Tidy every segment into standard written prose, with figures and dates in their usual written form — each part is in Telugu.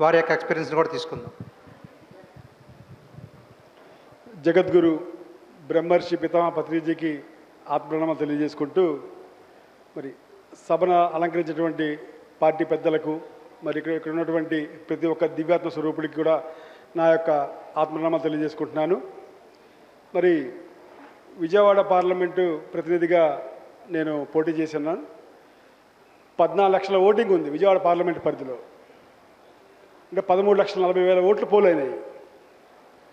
వారి యొక్క ఎక్స్పీరియన్స్ని కూడా తీసుకుందాం. జగద్గురు బ్రహ్మర్షి పితామహ పత్రిజీకి ఆత్మప్రణామాలు తెలియజేసుకుంటూ, మరి సభను అలంకరించినటువంటి పార్టీ పెద్దలకు, మరి ఇక్కడ ఉన్నటువంటి ప్రతి ఒక్క దివ్యాత్మ స్వరూపుడికి కూడా నా యొక్క ఆత్మప్రణామాలు తెలియజేసుకుంటున్నాను. మరి విజయవాడ పార్లమెంటు ప్రతినిధిగా నేను పోటీ చేస్తున్నాను. 14 లక్షల ఓటింగ్ ఉంది విజయవాడ పార్లమెంటు పరిధిలో. అంటే 13,40,000 ఓట్లు పోలైనాయి.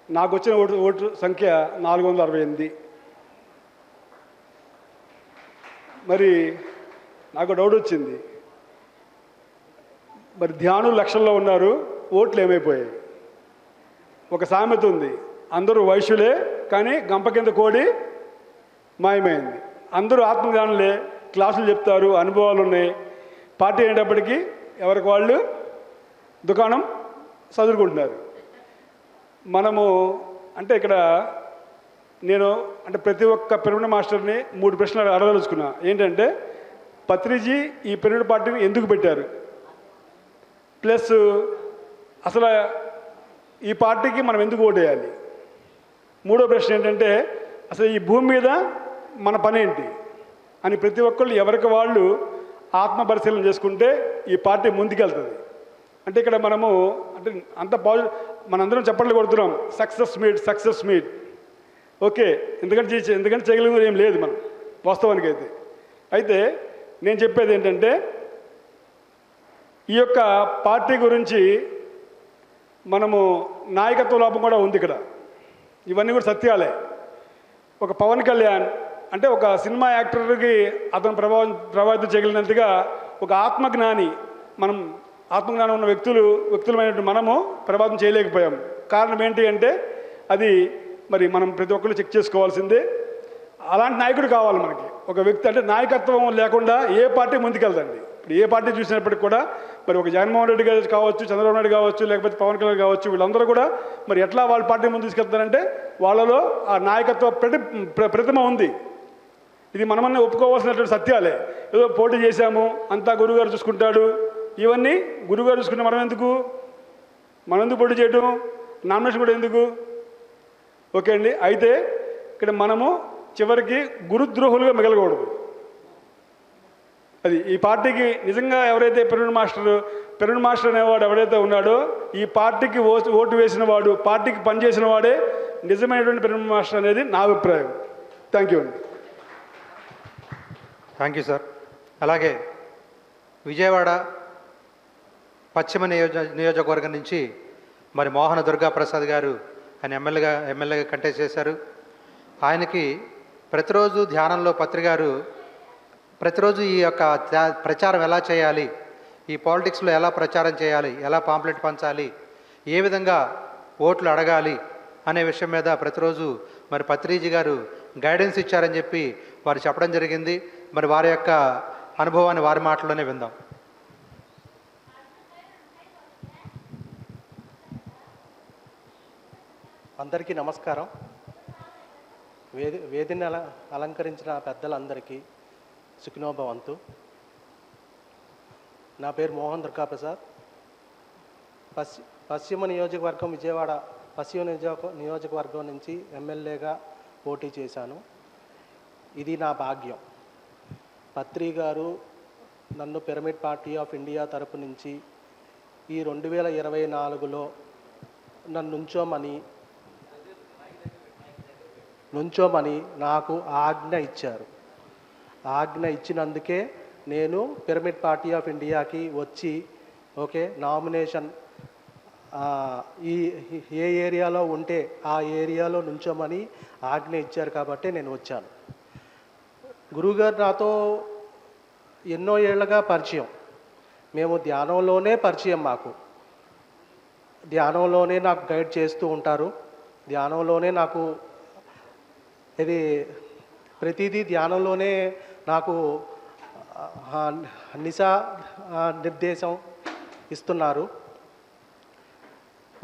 నాకు వచ్చిన ఓటు సంఖ్య 468. మరి నాకు డౌట్ వచ్చింది, మరి ధ్యానులు లక్షల్లో ఉన్నారు, ఓట్లు ఏమైపోయాయి? ఒక సామెత ఉంది, అందరూ వైశ్యులే కానీ గంప కింద కోడి మాయమైంది. అందరూ ఆత్మజ్ఞానులే, క్లాసులు చెప్తారు, అనుభవాలు ఉన్నాయి. పార్టీ అయినప్పటికీ ఎవరికి వాళ్ళు దుకాణం చదువుకుంటున్నారు. మనము అంటే ఇక్కడ నేను అంటే ప్రతి ఒక్క పిరమిడ్ మాస్టర్ని 3 ప్రశ్నలు అడగదలుచుకున్నా. ఏంటంటే, పత్రిజీ ఈ పిరమిడ్ పార్టీని ఎందుకు పెట్టారు, ప్లస్ అసలు ఈ పార్టీకి మనం ఎందుకు ఓటు వేయాలి. 3వ ప్రశ్న ఏంటంటే, అసలు ఈ భూమి మీద మన పని ఏంటి అని ప్రతి ఒక్కళ్ళు ఎవరికి వాళ్ళు ఆత్మ పరిశీలన చేసుకుంటే ఈ పార్టీ ముందుకెళ్తుంది. అంటే ఇక్కడ మనము అంటే అంత మనందరం చప్పట్లు కొడుతున్నాం, సక్సెస్ మీట్ ఓకే, ఎందుకంటే చేయగలిగిన ఏం లేదు మనం వాస్తవానికి అయితే. అయితే నేను చెప్పేది ఏంటంటే, ఈ యొక్క పార్టీ గురించి మనము నాయకత్వ లోపం కూడా ఉంది ఇక్కడ. ఇవన్నీ కూడా సత్యాలే. ఒక పవన్ కళ్యాణ్ అంటే ఒక సినిమా యాక్టర్కి అతను ప్రభావితం చేయగలిగినంతగా ఒక ఆత్మజ్ఞాని, మనం ఆత్మజ్ఞానం ఉన్న వ్యక్తులమైనటువంటి మనము ప్రభావితం చేయలేకపోయాం. కారణం ఏంటి అంటే, అది మరి మనం ప్రతి ఒక్కరు చెక్ చేసుకోవాల్సిందే. అలాంటి నాయకుడు కావాలి మనకి. ఒక వ్యక్తి అంటే నాయకత్వం లేకుండా ఏ పార్టీ ముందుకెళ్దండి. ఇప్పుడు ఏ పార్టీ చూసినప్పటికి కూడా మరి ఒక జగన్మోహన్ రెడ్డి గారు కావచ్చు, చంద్రబాబు నాయుడు కావచ్చు, లేకపోతే పవన్ కళ్యాణ్ కావచ్చు, వీళ్ళందరూ కూడా మరి ఎట్లా వాళ్ళ పార్టీ ముందు తీసుకెళ్తారంటే వాళ్ళలో ఆ నాయకత్వ ప్రతిమ ఉంది. ఇది మనమన్నీ ఒప్పుకోవాల్సినటువంటి సత్యాలే. ఏదో పోటీ చేశాము, అంతా గురువుగారు చూసుకుంటాడు, ఇవన్నీ గురువుగారు చూసుకుంటే మనం ఎందుకు పోటీ చేయటం, నామినేషన్ కూడా ఎందుకు? ఓకే అండి. అయితే ఇక్కడ మనము చివరికి గురుద్రోహులుగా మిగలకూడదు. అది ఈ పార్టీకి నిజంగా ఎవరైతే పిరమిడ్ మాస్టర్ అనేవాడు ఎవరైతే ఉన్నాడో, ఈ పార్టీకి ఓటు వేసిన వాడు, పార్టీకి పనిచేసిన వాడే నిజమైనటువంటి పిరమిడ్ మాస్టర్ అనేది నా అభిప్రాయం. థ్యాంక్ యూ అండి. Thank you sir. అలాగే విజయవాడ పశ్చిమ నియోజకవర్గం నుంచి మరి మోహన దుర్గాప్రసాద్ గారు ఆయన ఎమ్మెల్యేగా కంటెస్ట్ చేశారు. ఆయనకి ప్రతిరోజు ధ్యానంలో పత్రికారు ప్రతిరోజు ఈ యొక్క ప్రచారం ఎలా చేయాలి, ఈ పాలిటిక్స్లో ఎలా ప్రచారం చేయాలి, ఎలా పాంప్లెట్ పంచాలి, ఏ విధంగా ఓట్లు అడగాలి అనే విషయం మీద ప్రతిరోజు మరి పత్రిజీ గారు గైడెన్స్ ఇచ్చారని చెప్పి వారు చెప్పడం జరిగింది. మరి వారి యొక్క అనుభవాన్ని వారి మాటల్లోనే విందాం. అందరికీ నమస్కారం. వేదిని అలంకరించిన పెద్దలందరికీ సుఖినోభవంతు. నా పేరు మోహన్ దుర్గాప్రసాద్. పశ్చిమ నియోజకవర్గం విజయవాడ పశ్చిమ నియోజకవర్గం నుంచి ఎమ్మెల్యేగా పోటీ చేశాను. ఇది నా భాగ్యం. పత్రి గారు నన్ను పిరమిడ్ పార్టీ ఆఫ్ ఇండియా తరపు నుంచి ఈ 2024లో నన్ను నుంచోమని నాకు ఆజ్ఞ ఇచ్చారు. ఆజ్ఞ ఇచ్చినందుకే నేను పిరమిడ్ పార్టీ ఆఫ్ ఇండియాకి వచ్చి ఓకే నామినేషన్ ఈ ఏ ఏరియాలో ఉంటే ఆ ఏరియాలో నుంచోమని ఆజ్ఞ ఇచ్చారు కాబట్టి నేను వచ్చాను. గురువుగారు నాతో ఎన్నో ఏళ్ళగా పరిచయం. మేము ధ్యానంలోనే పరిచయం. మాకు ధ్యానంలోనే నాకు గైడ్ చేస్తూ ఉంటారు. ధ్యానంలోనే నాకు ఇది ప్రతిదీ ధ్యానంలోనే నాకు నిర్దేశం ఇస్తున్నారు.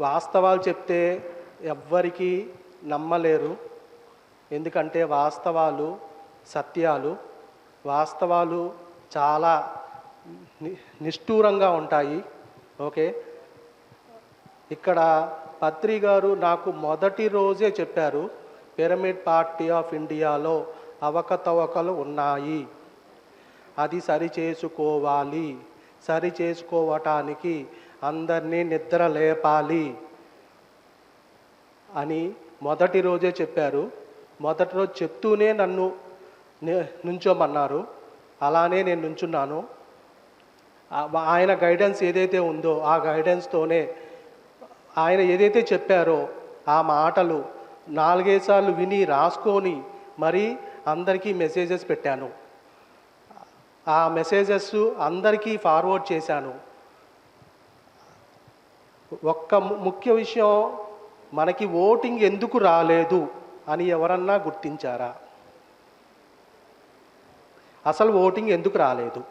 వాస్తవాలు చెప్తే ఎవ్వరికీ నమ్మలేరు. ఎందుకంటే వాస్తవాలు సత్యాలు, వాస్తవాలు చాలా నిష్ఠూరంగా ఉంటాయి. ఓకే, ఇక్కడ పత్రి గారు నాకు మొదటి రోజే చెప్పారు, పిరమిడ్ పార్టీ ఆఫ్ ఇండియాలో అవకతవకలు ఉన్నాయి, అది సరి చేసుకోవాలి, సరి చేసుకోవటానికి అందరినీ నిద్ర లేపాలి అని మొదటి రోజే చెప్పారు. మొదటి రోజు చెప్తూనే నన్ను నుంచోమన్నారు. అలానే నేను నుంచున్నాను. ఆయన గైడెన్స్ ఏదైతే ఉందో ఆ గైడెన్స్తోనే ఆయన ఏదైతే చెప్పారో ఆ మాటలు 4-5 సార్లు విని రాసుకొని మరీ అందరికీ మెసేజెస్ పెట్టాను. ఆ మెసేజెస్ అందరికీ ఫార్వర్డ్ చేశాను. ఒక్క ముఖ్య విషయం, మనకి ఓటింగ్ ఎందుకు రాలేదు అని ఎవరన్నా గుర్తించారా? అసలు ఓటింగ్ ఎందుకు రాలేదు?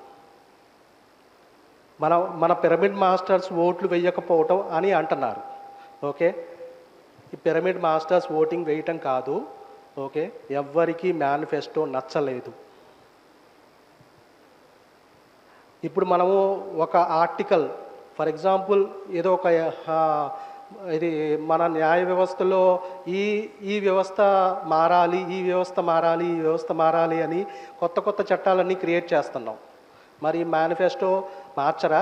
మన పిరమిడ్ మాస్టర్స్ ఓట్లు వేయకపోవటం అని అంటున్నారు. ఓకే, ఈ పిరమిడ్ మాస్టర్స్ ఓటింగ్ వేయటం కాదు. ఓకే, ఎవ్వరికీ మేనిఫెస్టో నచ్చలేదు. ఇప్పుడు మనము ఒక ఆర్టికల్, ఫర్ ఎగ్జాంపుల్ ఏదో ఒక ఇది మన న్యాయ వ్యవస్థలో ఈ వ్యవస్థ మారాలి, ఈ వ్యవస్థ మారాలి, ఈ వ్యవస్థ మారాలి అని కొత్త కొత్త చట్టాలన్నీ క్రియేట్ చేస్తున్నాం. మరి మేనిఫెస్టో మార్చరా?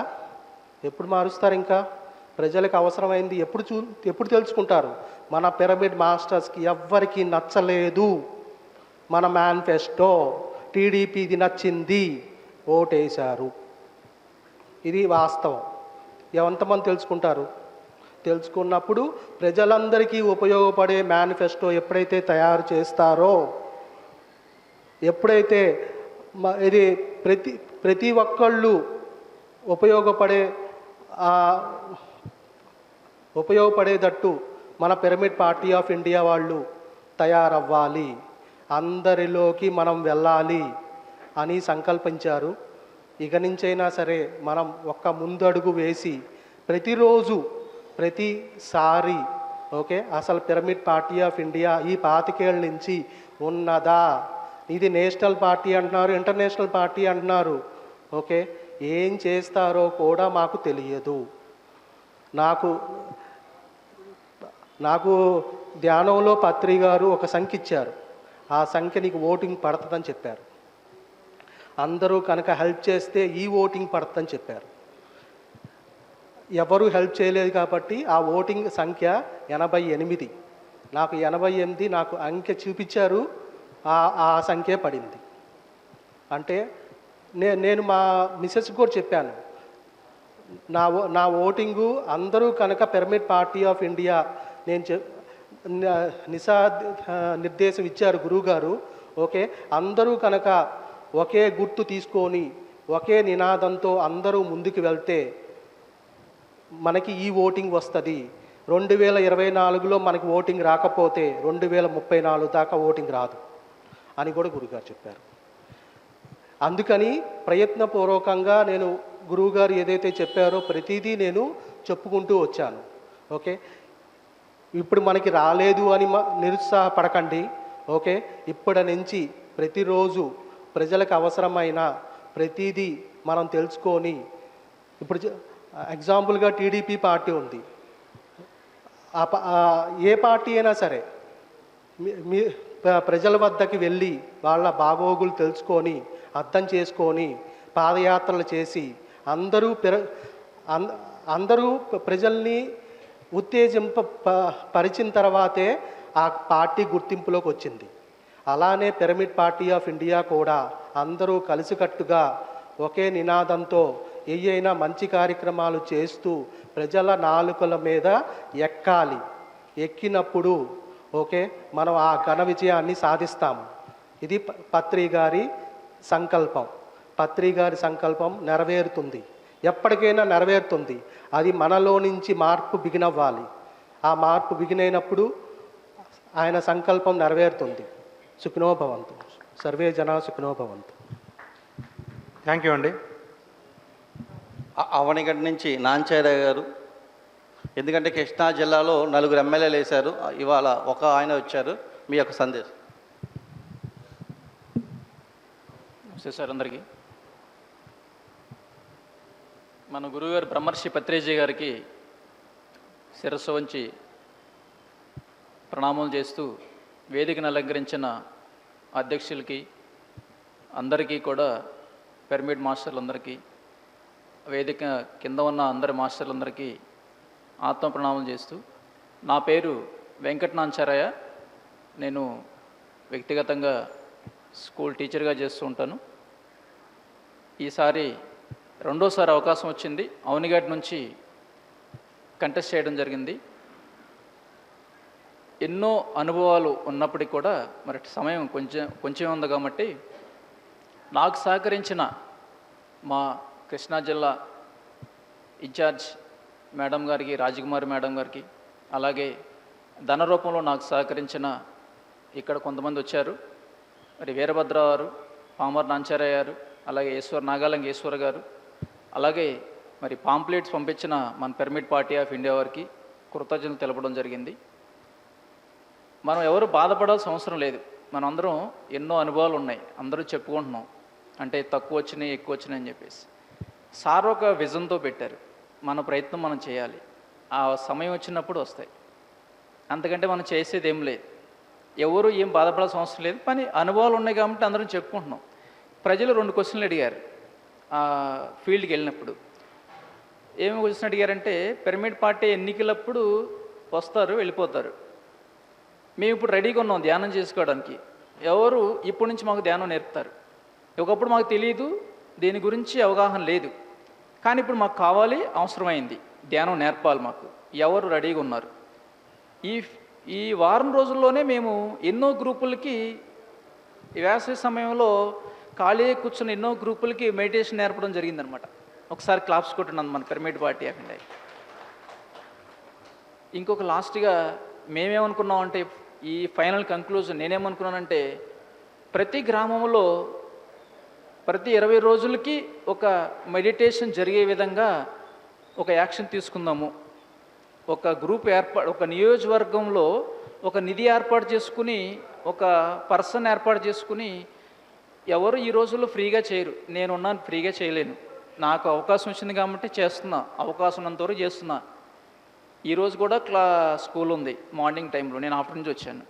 ఎప్పుడు మారుస్తారు? ఇంకా ప్రజలకు అవసరమైంది ఎప్పుడు తెలుసుకుంటారు? మన పిరమిడ్ మాస్టర్స్కి ఎవ్వరికీ నచ్చలేదు మన మేనిఫెస్టో. టీడీపీది నచ్చింది, ఓటేశారు. ఇది వాస్తవం. ఎంతమంది తెలుసుకుంటారు? తెలుసుకున్నప్పుడు ప్రజలందరికీ ఉపయోగపడే మేనిఫెస్టో ఎప్పుడైతే తయారు చేస్తారో, ఎప్పుడైతే ఇది ప్రతి ఒక్కళ్ళు ఉపయోగపడేటట్టు మన పిరమిడ్ పార్టీ ఆఫ్ ఇండియా వాళ్ళు తయారవ్వాలి, అందరిలోకి మనం వెళ్ళాలి అని సంకల్పించారు. ఇక నుంచైనా సరే మనం ఒక్క ముందడుగు వేసి ప్రతిసారి ఓకే, అసలు పిరమిడ్ పార్టీ ఆఫ్ ఇండియా ఈ 25 ఏళ్ళ నుంచి ఉన్నదా? ఇది నేషనల్ పార్టీ అంటున్నారు, ఇంటర్నేషనల్ పార్టీ అంటున్నారు. ఓకే, ఏం చేస్తారో కూడా మాకు తెలియదు. నాకు ధ్యానంలో పత్రి గారు ఒక సంఖ్య ఇచ్చారు. ఆ సంఖ్య నీకు ఓటింగ్ పడుతుందని చెప్పారు. అందరూ కనుక హెల్ప్ చేస్తే ఈ ఓటింగ్ పడుతుందని చెప్పారు. ఎవరు హెల్ప్ చేయలేదు కాబట్టి ఆ ఓటింగ్ సంఖ్య 88. నాకు 88 నాకు అంకె చూపించారు, ఆ సంఖ్య పడింది. అంటే నేను మా మిసెస్ కూడా చెప్పాను, నా ఓటింగు అందరూ కనుక పిరమిడ్ పార్టీ ఆఫ్ ఇండియా నిర్దేశం ఇచ్చారు గురువుగారు. ఓకే, అందరూ కనుక ఒకే గుర్తు తీసుకొని ఒకే నినాదంతో అందరూ ముందుకు వెళ్తే మనకి ఈ ఓటింగ్ వస్తుంది. 2024లో మనకి ఓటింగ్ రాకపోతే 2034 దాకా ఓటింగ్ రాదు అని కూడా గురువుగారు చెప్పారు. అందుకని ప్రయత్నపూర్వకంగా నేను గురువుగారు ఏదైతే చెప్పారో ప్రతిదీ నేను చెప్పుకుంటూ వచ్చాను. ఓకే, ఇప్పుడు మనకి రాలేదు అని నిరుత్సాహపడకండి. ఓకే, ఇప్పటి నుంచి ప్రతిరోజు ప్రజలకు అవసరమైన ప్రతిదీ మనం తెలుసుకొని, ఇప్పుడు ఎగ్జాంపుల్గా టీడీపీ పార్టీ ఉంది. ఏ పార్టీ అయినా సరే మీ ప్రజల వద్దకి వెళ్ళి వాళ్ళ బాగోగులు తెలుసుకొని అర్థం చేసుకొని పాదయాత్రలు చేసి అందరూ ప్రజల్ని పరిచిన తర్వాతే ఆ పార్టీ గుర్తింపులోకి వచ్చింది. అలానే పిరమిడ్ పార్టీ ఆఫ్ ఇండియా కూడా అందరూ కలిసికట్టుగా ఒకే నినాదంతో ఏయైనా మంచి కార్యక్రమాలు చేస్తూ ప్రజల నాలుకల మీద ఎక్కాలి. ఎక్కినప్పుడు ఓకే, మనం ఆ ఘన విజయాన్ని సాధిస్తాము. ఇది పత్రి గారి సంకల్పం. పత్రి గారి సంకల్పం నెరవేరుతుంది, ఎప్పటికైనా నెరవేరుతుంది. అది మనలో నుంచి మార్పు బిగినవ్వాలి. ఆ మార్పు బిగినైనప్పుడు ఆయన సంకల్పం నెరవేరుతుంది. సుఖినో భవంతు, సర్వే జనా సుఖినో భవంతు. థ్యాంక్ యూ అండి. అవనిగడ్డ నుంచి నాంచార్య గారు. ఎందుకంటే కృష్ణా జిల్లాలో 4 ఎమ్మెల్యేలు వేశారు, ఇవాళ ఒక ఆయన వచ్చారు. మీ యొక్క సందేశం. నమస్తే సార్ అందరికీ. మన గురువుగారు బ్రహ్మర్షి పత్రేజీ గారికి శిరస్సు వంచి ప్రణామం చేస్తూ వేదికను అలంకరించిన అధ్యక్షులకి అందరికీ కూడా పిరమిడ్ మాస్టర్లందరికీ వేదిక కింద ఉన్న అందరి మాస్టర్లందరికీ ఆత్మ ప్రణామం చేస్తూ, నా పేరు వెంకటనాంచారయ్య. నేను వ్యక్తిగతంగా స్కూల్ టీచర్గా చేస్తూ ఉంటాను. ఈసారి రెండోసారి అవకాశం వచ్చింది. అవనిగడ్డ నుంచి కంటెస్ట్ చేయడం జరిగింది. ఎన్నో అనుభవాలు ఉన్నప్పటికీ కూడా మరి సమయం కొంచెం ఉంది కాబట్టి నాకు సహకరించిన మా కృష్ణా జిల్లా ఇన్ఛార్జ్ మేడం గారికి, రాజకుమారి మేడం గారికి, అలాగే ధన రూపంలో నాకు సహకరించిన ఇక్కడ కొంతమంది వచ్చారు. మరి వీరభద్ర గారు, పామర్ నాంచారయ్య గారు, అలాగే నాగాలంగి ఈశ్వర్ గారు, అలాగే మరి పాంప్లెట్స్ పంపించిన మన పిరమిడ్ పార్టీ ఆఫ్ ఇండియా వారికి కృతజ్ఞతలు తెలపడం జరిగింది. మనం ఎవరు బాధపడాల్సిన అవసరం లేదు. మనం అందరం ఎన్నో అనుభవాలు ఉన్నాయి, అందరూ చెప్పుకుంటున్నాం. అంటే తక్కువ వచ్చినాయి, ఎక్కువ వచ్చినాయి అని చెప్పేసి. సార్ ఒక విజన్తో పెట్టారు, మన ప్రయత్నం మనం చేయాలి, ఆ సమయం వచ్చినప్పుడు వస్తాయి. అంతకంటే మనం చేసేది ఏం లేదు. ఎవరు ఏం బాధపడాల్సిన అవసరం లేదు. కానీ అనుభవాలు ఉన్నాయి కాబట్టి అందరం చెప్పుకుంటున్నాం. ప్రజలు 2 క్వశ్చన్లు అడిగారు ఫీల్డ్కి వెళ్ళినప్పుడు. ఏమి క్వశ్చన్ అడిగారంటే, పిరమిడ్ పార్టీ ఎన్నికలప్పుడు వస్తారు, వెళ్ళిపోతారు. మేము ఇప్పుడు రెడీగా ఉన్నాం ధ్యానం చేసుకోవడానికి. ఎవరు ఇప్పటి నుంచి మాకు ధ్యానం నేర్పుతారు? ఒకప్పుడు మాకు తెలియదు, దీని గురించి అవగాహన లేదు. కానీ ఇప్పుడు మాకు కావాలి, అవసరమైంది, ధ్యానం నేర్పాలి మాకు. ఎవరు రెడీగా ఉన్నారు? ఈ వారం రోజుల్లోనే మేము ఎన్నో గ్రూపులకి వేసవి సమయంలో ఖాళీ కూర్చున్న ఎన్నో గ్రూపులకి మెడిటేషన్ నేర్పడం జరిగిందనమాట. ఒకసారి క్లాప్స్ కొట్టినాను మన పిరమిడ్ పార్టీ ఆఫ్ ఇండియా. ఇంకొక లాస్ట్గా మేమేమనుకున్నామంటే, ఈ ఫైనల్ కంక్లూజన్ నేనేమనుకున్నానంటే, ప్రతి గ్రామంలో ప్రతి 20 రోజులకి ఒక మెడిటేషన్ జరిగే విధంగా ఒక యాక్షన్ తీసుకుందాము. ఒక గ్రూప్ ఒక నియోజకవర్గంలో ఒక నిధి ఏర్పాటు చేసుకుని, ఒక పర్సన్ ఏర్పాటు చేసుకుని, ఎవరు ఈ రోజుల్లో ఫ్రీగా చేయరు. నేనున్నాను, ఫ్రీగా చేయలేను. నాకు అవకాశం వచ్చింది కాబట్టి చేస్తున్నా, అవకాశం ఉన్నంతవరకు చేస్తున్నా. ఈరోజు కూడా స్కూల్ ఉంది మార్నింగ్ టైంలో, నేను ఆఫ్టర్ నుంచి వచ్చాను.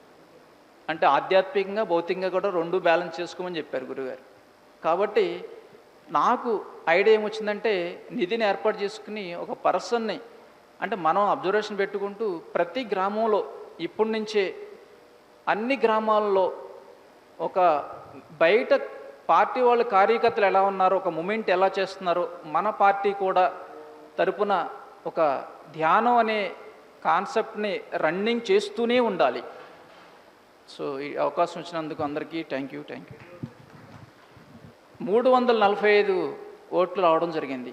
అంటే ఆధ్యాత్మికంగా భౌతికంగా కూడా 2 బ్యాలెన్స్ చేసుకోమని చెప్పారు గురుగారు. కాబట్టి నాకు ఐడియా ఏమొచ్చిందంటే, నిధిని ఏర్పాటు చేసుకుని ఒక పర్సన్ని, అంటే మనం అబ్జర్వేషన్ పెట్టుకుంటూ ప్రతి గ్రామంలో ఇప్పటి నుంచే అన్ని గ్రామాల్లో ఒక బయట పార్టీ వాళ్ళ కార్యకర్తలు ఎలా ఉన్నారో, ఒక మూమెంట్ ఎలా చేస్తున్నారో, మన పార్టీ కూడా తరపున ఒక ధ్యానం అనే కాన్సెప్ట్ని రన్నింగ్ చేస్తూనే ఉండాలి. సో ఈ అవకాశం వచ్చినందుకు అందరికీ థ్యాంక్ యూ. 345 ఓట్లు రావడం జరిగింది.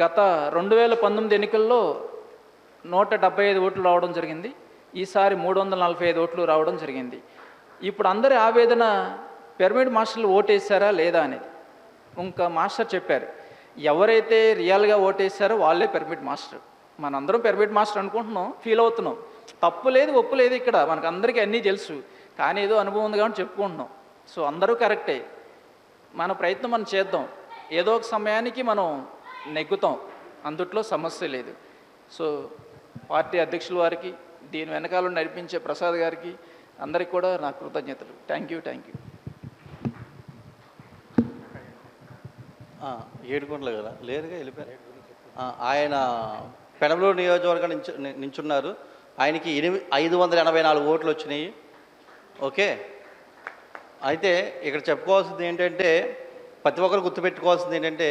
గత 2019 ఎన్నికల్లో 175 ఓట్లు రావడం జరిగింది. ఈసారి 345 ఓట్లు రావడం జరిగింది. ఇప్పుడు అందరి ఆవేదన పిరమిడ్ మాస్టర్లు ఓటేశారా లేదా అనేది. ఇంకా మాస్టర్ చెప్పారు, ఎవరైతే రియల్గా ఓటేశారో వాళ్ళే పిరమిడ్ మాస్టర్. మనందరం పిరమిడ్ మాస్టర్ అనుకుంటున్నాం, ఫీల్ అవుతున్నాం. తప్పు లేదు, ఒప్పు లేదు. ఇక్కడ మనకు అందరికీ అన్నీ తెలుసు, కానీ ఏదో అనుభవం ఉంది కాబట్టి చెప్పుకుంటున్నాం. సో అందరూ కరెక్టే. మన ప్రయత్నం మనం చేద్దాం. ఏదో ఒక సమయానికి మనం నెగ్గుతాం, అందుట్లో సమస్య లేదు. సో పార్టీ అధ్యక్షుల వారికి, దీని వెనకాల నడిపించే ప్రసాద్ గారికి, అందరికి కూడా నా కృతజ్ఞతలు. Thank you. ఏడుకొండలు కదా లేరుగా వెళ్ళిపోయారు. ఆయన పెనమలూరు నియోజకవర్గం నించున్నారు. ఆయనకి 584 ఓట్లు వచ్చినాయి. ఓకే, అయితే ఇక్కడ చెప్పుకోవాల్సింది ఏంటంటే, ప్రతి ఒక్కరు గుర్తుపెట్టుకోవాల్సింది ఏంటంటే,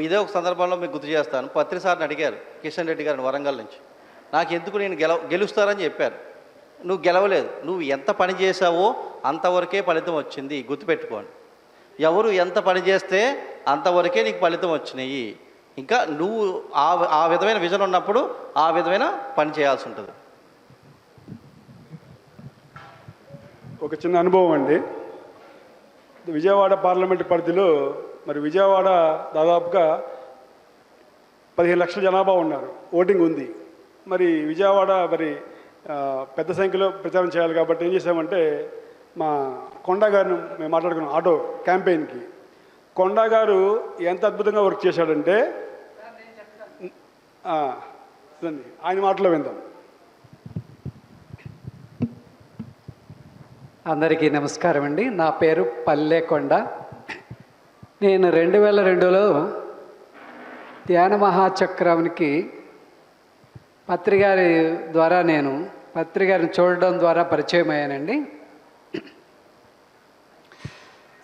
ఇదే ఒక సందర్భంలో మీకు గుర్తు చేస్తాను. పత్రి సార్ని అడిగారు, కిషన్ రెడ్డి గారిని వరంగల్ నుంచి, నాకు ఎందుకు నేను గెలుస్తారని చెప్పారు. నువ్వు గెలవలేదు, నువ్వు ఎంత పని చేసావో అంతవరకే ఫలితం వచ్చింది, గుర్తుపెట్టుకోండి. ఎవరు ఎంత పని చేస్తే అంతవరకే నీకు ఫలితం వచ్చినాయి. ఇంకా నువ్వు ఆ విధమైన విజన్ ఉన్నప్పుడు ఆ విధమైన పని చేయాల్సి ఉంటుంది. ఒక చిన్న అనుభవం అండి. విజయవాడ పార్లమెంటు పరిధిలో మరి విజయవాడ దాదాపుగా 15 లక్షల జనాభా ఉన్నారు, ఓటింగ్ ఉంది. మరి విజయవాడ మరి పెద్ద సంఖ్యలో ప్రచారం చేయాలి కాబట్టి ఏం చేసామంటే, మా కొండా గారిని మేము మాట్లాడుకున్నాం ఆటో క్యాంపెయిన్కి. కొండా గారు ఎంత అద్భుతంగా వర్క్ చేశాడంటే, రండి, ఆయన మాటలో విందాం. అందరికీ నమస్కారం అండి. నా పేరు పల్లెకొండ. నేను 2002లో ధ్యాన మహాచక్రానికి పత్రిగారి ద్వారా పత్రిగారిని చూడడం ద్వారా పరిచయం అయ్యానండి.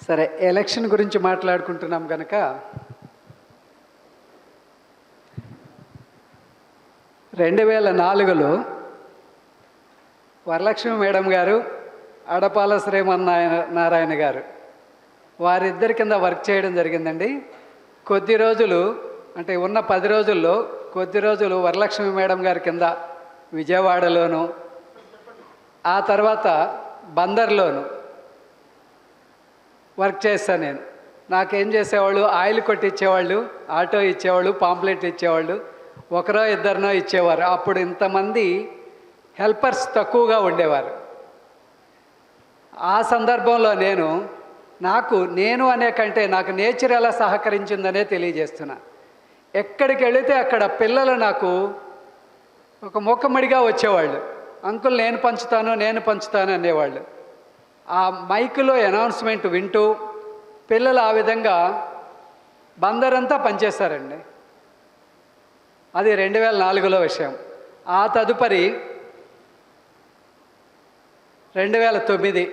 సరే, ఎలక్షన్ గురించి మాట్లాడుకుంటున్నాం కనుక 2004లో వరలక్ష్మి మేడం గారు, అడపాల శ్రీమన్నారాయణ గారు వారిద్దరి కింద వర్క్ చేయడం జరిగిందండి. కొద్ది రోజులు అంటే ఉన్న 10 రోజుల్లో కొద్ది రోజులు వరలక్ష్మి మేడం గారి కింద విజయవాడలోను, ఆ తర్వాత బందర్లోను వర్క్ చేస్తాను నేను. నాకేం చేసేవాళ్ళు, ఆయిల్ కొట్టి ఇచ్చేవాళ్ళు, ఆటో ఇచ్చేవాళ్ళు, పాంప్లెట్ ఇచ్చేవాళ్ళు, ఒకరో ఇద్దరినో ఇచ్చేవారు. అప్పుడు ఇంతమంది హెల్పర్స్ తక్కువగా ఉండేవారు. ఆ సందర్భంలో నేను అనే కంటే నాకు నేచర్ ఎలా సహకరించిందనే తెలియజేస్తున్నా. ఎక్కడికి వెళితే అక్కడ పిల్లలు నాకు ఒక మొక్కమడిగా వచ్చేవాళ్ళు. అంకుల్ నేను పంచుతాను అనేవాళ్ళు. ఆ మైకులో అనౌన్స్మెంట్ వింటూ పిల్లలు ఆ విధంగా బందరంతా పనిచేస్తారండి. అది 2004లో విషయం. ఆ తదుపరి 2009,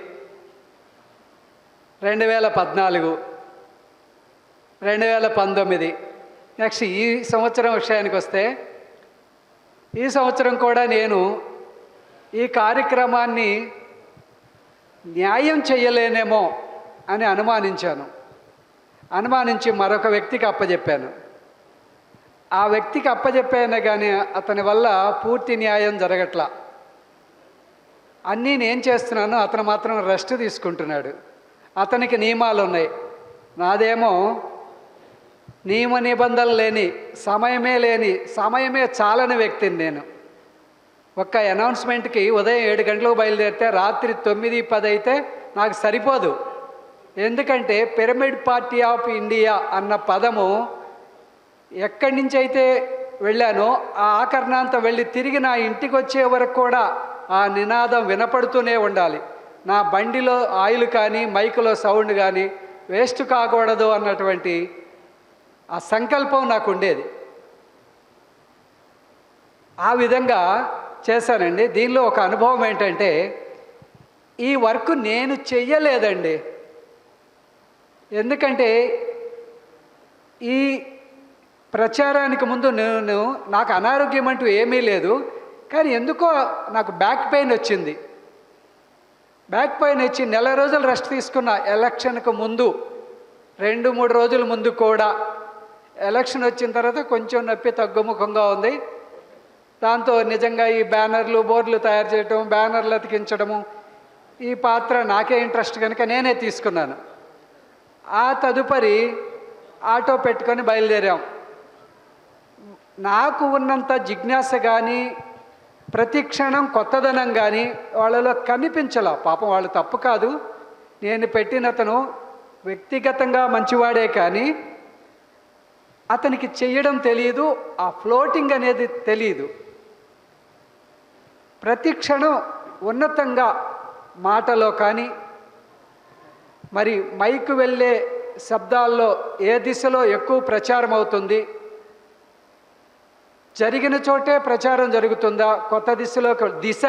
2014, 2019, నెక్స్ట్ ఈ సంవత్సరం విషయానికి వస్తే, ఈ సంవత్సరం కూడా నేను ఈ కార్యక్రమాన్ని న్యాయం చేయలేనేమో అని అనుమానించి మరొక వ్యక్తికి అప్పచెప్పాను. ఆ వ్యక్తికి అప్పచెప్పాను కానీ అతని వల్ల పూర్తి న్యాయం జరగట్లా. అన్నీ నేను చేస్తున్నాను, అతను మాత్రం రెస్ట్ తీసుకుంటున్నాడు. అతనికి నియమాలు ఉన్నాయి, నాదేమో నియమ నిబంధనలు లేని సమయమే చాలని వ్యక్తిని నేను. ఒక్క అనౌన్స్మెంట్కి ఉదయం 7 గంటలకు బయలుదేరితే రాత్రి 9-10 అయితే నాకు సరిపోదు. ఎందుకంటే పిరమిడ్ పార్టీ ఆఫ్ ఇండియా అన్న పదము ఎక్కడి నుంచి అయితే వెళ్ళానో ఆ ఆకరణాంత వెళ్ళి తిరిగి నా ఇంటికి వచ్చే వరకు కూడా ఆ నినాదం వినపడుతూనే ఉండాలి. నా బండిలో ఆయిల్ కానీ మైకులో సౌండ్ కానీ వేస్ట్ కాకూడదు అన్నటువంటి ఆ సంకల్పం నాకు ఉండేది. ఆ విధంగా చేశానండి. దీనిలో ఒక అనుభవం ఏంటంటే, ఈ వర్క్ నేను చెయ్యలేదండి. ఎందుకంటే ఈ ప్రచారానికి ముందు నాకు అనారోగ్యం అంటూ ఏమీ లేదు, కానీ ఎందుకో నాకు బ్యాక్ పెయిన్ వచ్చింది. బ్యాక్ పెయిన్ వచ్చి 4 రోజులు రెస్ట్ తీసుకున్న. ఎలక్షన్కు ముందు 2-3 రోజుల ముందు కూడా. ఎలక్షన్ వచ్చిన తర్వాత కొంచెం నొప్పి తగ్గుముఖంగా ఉంది. దాంతో నిజంగా ఈ బ్యానర్లు బోర్డులు తయారు చేయటం, బ్యానర్లు అతికించడము, ఈ పాత్ర నాకే ఇంట్రెస్ట్ కనుక నేనే తీసుకున్నాను. ఆ తదుపరి ఆటో పెట్టుకొని బయలుదేరాం. నాకు ఉన్నంత జిజ్ఞాస కానీ ప్రతి క్షణం కొత్తదనం కానీ వాళ్ళలో కనిపించలా. పాపం వాళ్ళు తప్పు కాదు, నేను పెట్టినతను వ్యక్తిగతంగా మంచివాడే, కానీ అతనికి చెయ్యడం తెలియదు, ఆ ఫ్లోటింగ్ అనేది తెలియదు. ప్రతి క్షణం ఉన్నతంగా మాటలో కానీ మరి మైకు వెళ్ళే శబ్దాల్లో ఏ దిశలో ఎక్కువ ప్రచారం అవుతుంది, జరిగిన చోటే ప్రచారం జరుగుతుందా, కొత్త దిశ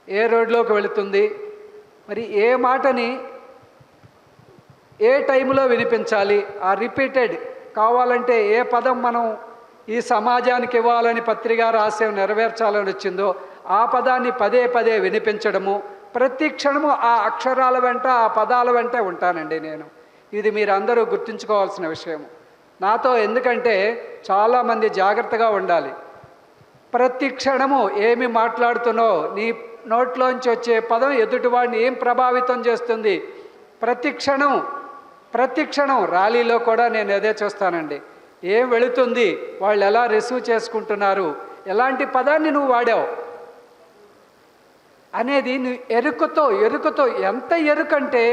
ఏ రోడ్లోకి వెళుతుంది, మరి ఏ మాటని ఏ టైంలో వినిపించాలి, ఆ రిపీటెడ్ కావాలంటే ఏ పదం మనం ఈ సమాజానికి ఇవ్వాలని పత్రికా రహస్యం నెరవేర్చాలని వచ్చిందో ఆ పదాన్ని పదే వినిపించడము. ప్రతి క్షణము ఆ అక్షరాల వెంట ఆ పదాల వెంట ఉంటానండి నేను. ఇది మీరు అందరూ గుర్తుంచుకోవాల్సిన విషయము నాతో. ఎందుకంటే చాలామంది జాగ్రత్తగా ఉండాలి. ప్రతి క్షణము ఏమి మాట్లాడుతున్నావు, నీ నోట్లోంచి వచ్చే పదం ఎదుటివాడిని ఏం ప్రభావితం చేస్తుంది. ప్రతి క్షణం ర్యాలీలో కూడా నేను అదే చూస్తానండి. ఏం వెళుతుంది, వాళ్ళు ఎలా రిసీవ్ చేసుకుంటున్నారు, ఎలాంటి పదాన్ని నువ్వు వాడావు అనేది నువ్వు ఎరుకతో ఎంత ఎరుకంటే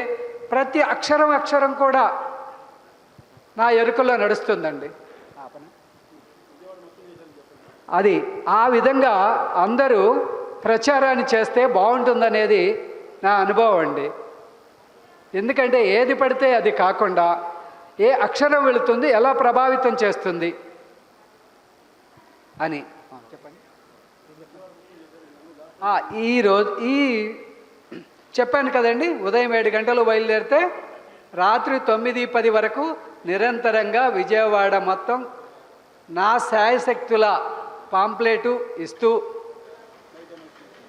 ప్రతి అక్షరం కూడా నా ఎరుకలో నడుస్తుందండి. అది ఆ విధంగా అందరూ ప్రచారాన్ని చేస్తే బాగుంటుందనేది నా అనుభవం అండి. ఎందుకంటే ఏది పడితే అది కాకుండా ఏ అక్షరం వెళుతుంది, ఎలా ప్రభావితం చేస్తుంది అని చెప్పండి. చెప్పాను కదండి, ఉదయం 7 గంటలు బయలుదేరితే రాత్రి 9-10 వరకు నిరంతరంగా విజయవాడ మొత్తం నా శాయశక్తుల పాంప్లెటు ఇస్తూ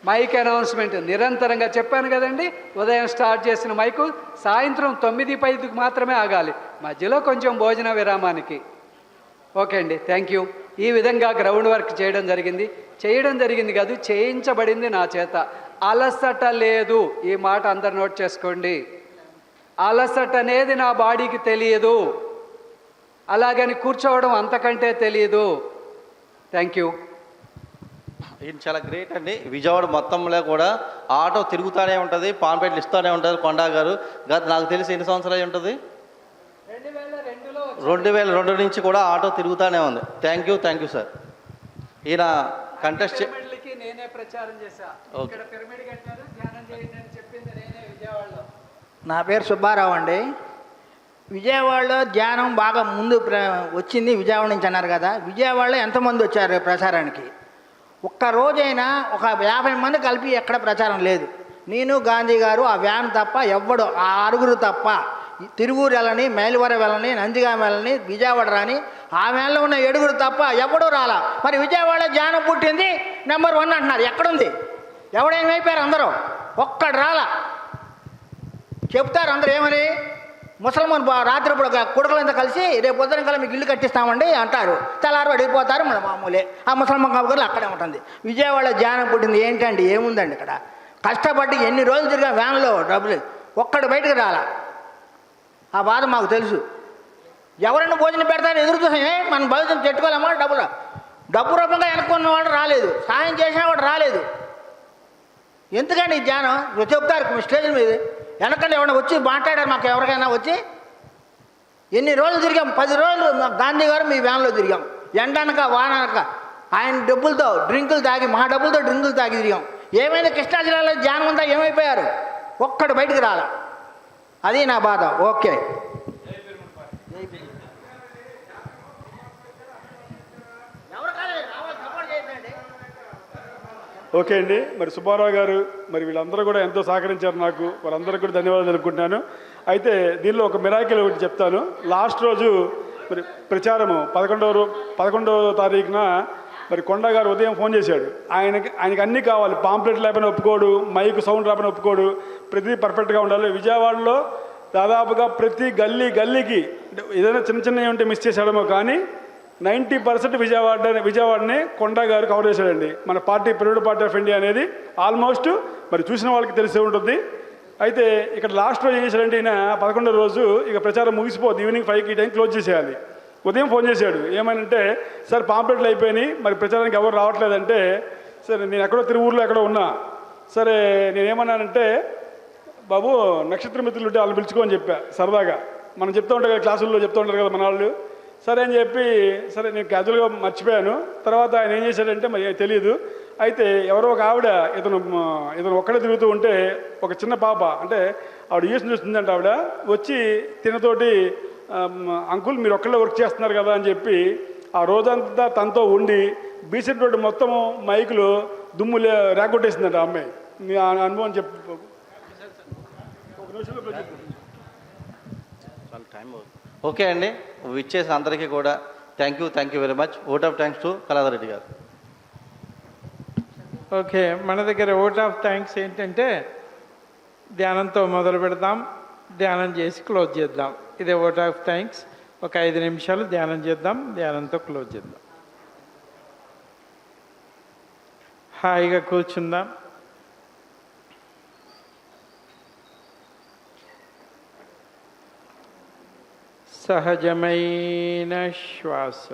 మైక్ అనౌన్స్మెంట్ నిరంతరంగా చెప్పాను కదండి. ఉదయం స్టార్ట్ చేసిన మైకు సాయంత్రం 9-10కి మాత్రమే ఆగాలి, మధ్యలో కొంచెం భోజన విరామానికి. ఓకే అండి, థ్యాంక్ యూ. ఈ విధంగా గ్రౌండ్ వర్క్ చేయడం జరిగింది కాదు, చేయించబడింది నా చేత. అలసట లేదు, ఈ మాట అందరు నోట్ చేసుకోండి. అలసట అనేది నా బాడీకి తెలియదు, అలాగని కూర్చోవడం అంతకంటే తెలియదు. Thank you. ఇది చాలా గ్రేట్ అండి. విజయవాడ మొత్తంలో కూడా ఆటో తిరుగుతూనే ఉంటుంది, పాంప్లెట్లు ఇస్తూనే ఉంటుంది. కొండా గారు గత నాకు తెలిసి ఎన్ని సంవత్సరాలు ఉంటుంది, 2002 నుంచి కూడా ఆటో తిరుగుతూనే ఉంది. Thank you sir. ఈయన కంటెస్ట్ నేనే ప్రచారం చేశా. ఇక్కడ పిరమిడ్ కట్టారు, ధ్యానం చేయండి అని చెప్పింది నేనే విజయవాడలో. నా పేరు సుబ్బారావు అండి. విజయవాడలో ధ్యానం బాగా ముందు వచ్చింది విజయవాడ నుంచి అన్నారు కదా. విజయవాడలో ఎంతమంది వచ్చారు ప్రచారానికి? ఒక్క రోజైనా ఒక 50 మంది కలిపి ఎక్కడ ప్రచారం లేదు. నేను, గాంధీ గారు, ఆ వ్యాన్ తప్ప ఎవ్వడు, ఆ 6 తప్ప, తిరువూరు వెళ్ళని, మైలవరం వెళ్ళని, నందిగామ వెళ్ళని, విజయవాడ రాని, ఆ వ్యాన్లో ఉన్న 7 తప్ప ఎవడూ రాలా. మరి విజయవాడ ధ్యానం పుట్టింది నెంబర్ 1 అంటున్నారు. ఎక్కడుంది? ఎవడేమైపోయారు? అందరూ ఒక్కడు రాలా. చెప్తారు అందరూ ఏమని, ముసల్మాన్ రాత్రిప్పుడు కొడుకులంతా కలిసి రేపు పొద్దున కల్లా మీకు ఇల్లు కట్టిస్తామండి అంటారు. తెల్లారు అడిగిపోతారు, మన మామూలే. ఆ ముసల్మాన్ కాబట్టి అక్కడే ఉంటుంది. విజయవాడ ధ్యానం పుట్టింది ఏంటండి? ఏముందండి ఇక్కడ? కష్టపడి ఎన్ని రోజులు తిరిగా వ్యాన్లో డబ్బులు, ఒక్కడు బయటకు రాలా. ఆ బాధ మాకు తెలుసు. ఎవరైనా భోజనం పెడతారని ఎదురు చూసామే, మనం భవిష్యత్తు పెట్టుకోలేమా? డబ్బు రూపంగా వెనుక్కున్నవాడు రాలేదు, సాయం చేసినవాడు రాలేదు. ఎందుకండి ఈ ధ్యానం? చెప్తారు స్టేజ్ మీద, వెనకండి ఎవరైనా వచ్చి మాట్లాడారు మాకు, ఎవరికైనా వచ్చి ఎన్ని రోజులు తిరిగాం? 10 రోజులు గాంధీ గారు మీ వ్యాన్లో తిరిగాం, ఎండనక వాననక. ఆయన డబ్బులతో డ్రింకులు తాగి, మా డబ్బులతో డ్రింకులు తాగి తిరిగాం. ఏమైనా కృష్ణా జిల్లాలో ధ్యానం అంతా ఏమైపోయారు? ఒక్కడు బయటకు రాలా. అది నా బాధ. ఓకే. ఓకే అండి. మరి సుబ్బారావు గారు మరి వీళ్ళందరూ కూడా ఎంతో సహకరించారు నాకు, వారందరికీ కూడా ధన్యవాదాలు తెలుపుకుంటున్నాను. అయితే దీనిలో ఒక మిరాకిల్ ఒకటి చెప్తాను. లాస్ట్ రోజు మరి ప్రచారము 11వ తారీఖున మరి కొండా గారు ఉదయం ఫోన్ చేశాడు. ఆయనకి అన్నీ కావాలి, పాంప్లెట్ లేకపోయినా ఒప్పుకోడు, మైక్ సౌండ్ రాకపోయినా ఒప్పుకోడు, ప్రతిదీ పర్ఫెక్ట్గా ఉండాలి. విజయవాడలో దాదాపుగా ప్రతి గల్లీకి ఏదైనా చిన్నవి ఉంటే మిస్ చేశాడేమో కానీ 90% విజయవాడని కొండా గారు కవర్ చేశాడండి. మన party pyramid party of India అనేది ఆల్మోస్ట్ మరి చూసిన వాళ్ళకి తెలిసే ఉంటుంది. అయితే ఇక్కడ లాస్ట్ రోజు ఏం చేశాడంటే, ఈయన 11వ రోజు ఇక ప్రచారం ముగిసిపోద్ది, ఈవినింగ్ 5కి టైం క్లోజ్ చేసేయాలి. ఉదయం ఫోన్ చేశాడు. ఏమనంటే, సార్ పాంప్లెట్లు అయిపోయినాయి, మరి ప్రచారానికి ఎవరు రావట్లేదంటే, సరే నేను ఎక్కడో తిరువూరులో ఎక్కడో ఉన్నా. సరే నేనేమన్నానంటే, బాబు నక్షత్ర మిత్రులు ఉంటే వాళ్ళు పిలుచుకోని చెప్పా సరదాగా. మనం చెప్తూ ఉంటాం కదా, క్లాసుల్లో చెప్తూ ఉంటారు కదా మన వాళ్ళు. సరే అని చెప్పి, సరే నేను క్యాజువల్గా మర్చిపోయాను. తర్వాత ఆయన ఏం చేశాడంటే మరి తెలియదు. అయితే ఎవరో ఒక ఆవిడ ఇతను ఒక్కడే తిరుగుతూ ఉంటే ఒక చిన్న పాప, అంటే ఆవిడ యూఎస్ చూస్తుందంటే, ఆవిడ వచ్చి తినతోటి అంకుల్ మీరు ఒక్కళ్ళే వర్క్ చేస్తున్నారు కదా అని చెప్పి ఆ రోజంతా తనతో ఉండి బీసీ రోడ్డు మొత్తము మైకులు దుమ్ము రేగొట్టేసిందంట ఆ అమ్మాయి. మీ అనుభవం చెప్పు. ఓకే అండి, ఇచ్చేసిన అందరికీ కూడా thank you very much. Vote of thanks to Kaladhar Reddy గారు. ఓకే, మన దగ్గర ఓట్ ఆఫ్ థ్యాంక్స్ ఏంటంటే, ధ్యానంతో మొదలు పెడదాం, ధ్యానం చేసి క్లోజ్ చేద్దాం. ఇదే ఓట్ ఆఫ్ థ్యాంక్స్. ఒక 5 నిమిషాలు ధ్యానం చేద్దాం, ధ్యానంతో క్లోజ్ చేద్దాం. హాయిగా కూర్చుందాం. సహజమైన శ్వాస.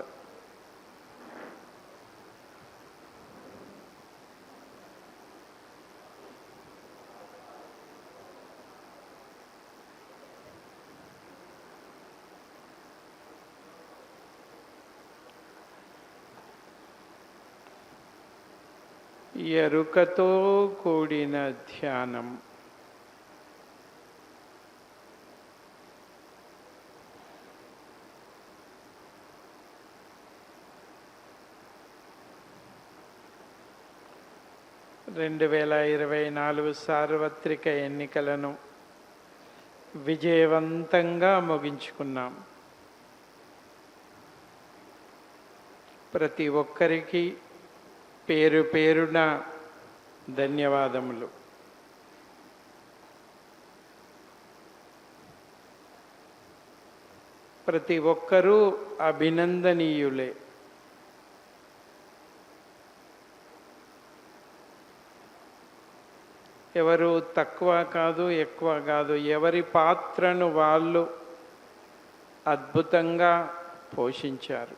ఎరుకతో కూడిన ధ్యానం. రెండు 2024 సార్వత్రిక ఎన్నికలను విజయవంతంగా ముగించుకున్నాం. ప్రతి ఒక్కరికి పేరు పేరున ధన్యవాదములు. ప్రతి ఒక్కరూ అభినందనీయులే. ఎవరు తక్కువ కాదు, ఎక్కువ కాదు. ఎవరి పాత్రను వాళ్ళు అద్భుతంగా పోషించారు.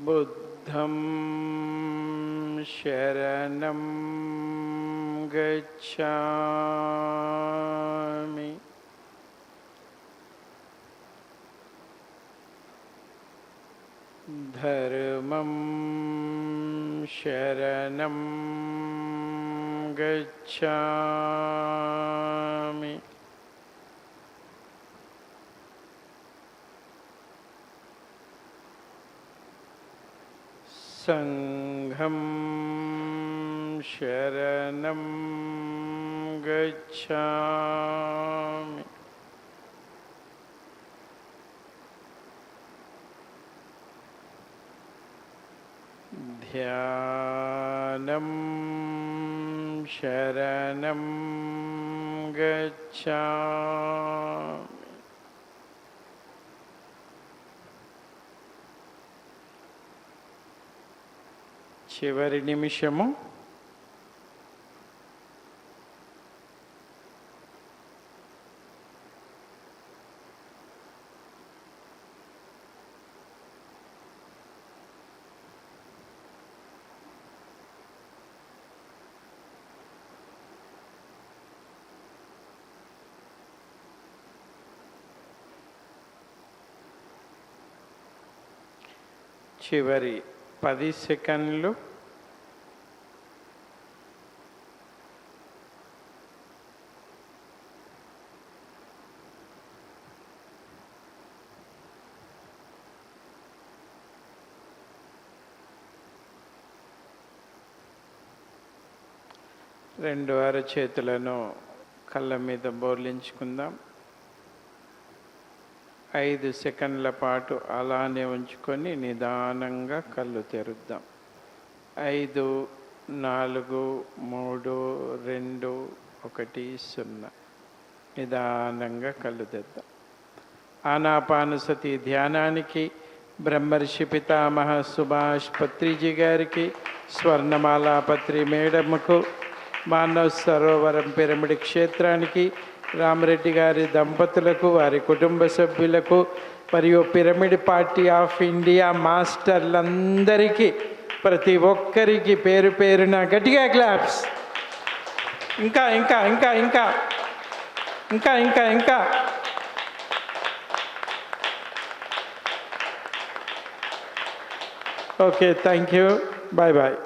బుద్ధం శరణం గచ్ఛామి. ధర్మం శరణం గచ్ఛామి. సంఘం శరణం గచ్ఛామి. ధ్యానం శరణం గచ్ఛామి. చివరి నిమిషము చివరి 10 సెకండ్లు. రెండు అరచేతులను కళ్ళ మీద బోర్లించుకుందాం. 5 సెకండ్ల పాటు అలానే ఉంచుకొని నిదానంగా కళ్ళు తెరుద్దాం. 5, 4, 3, 2, 1, 0. నిదానంగా కళ్ళు తెద్దాం. ఆనాపానసతి ధ్యానానికి బ్రహ్మర్షి పితామహ సుభాష్ పత్రిజీ గారికి, స్వర్ణమాలా పత్రి మేడమ్కు, మానవ్ సరోవరం పిరమిడ్ క్షేత్రానికి, రామరెడ్డి గారి దంపతులకు, వారి కుటుంబ సభ్యులకు మరియు పిరమిడ్ పార్టీ ఆఫ్ ఇండియా మాస్టర్లందరికీ, ప్రతి ఒక్కరికి పేరు పేరున గట్టిగా క్లాప్స్. ఇంకా ఇంకా ఇంకా ఇంకా ఇంకా ఇంకా ఇంకా okay, thank you, bye bye.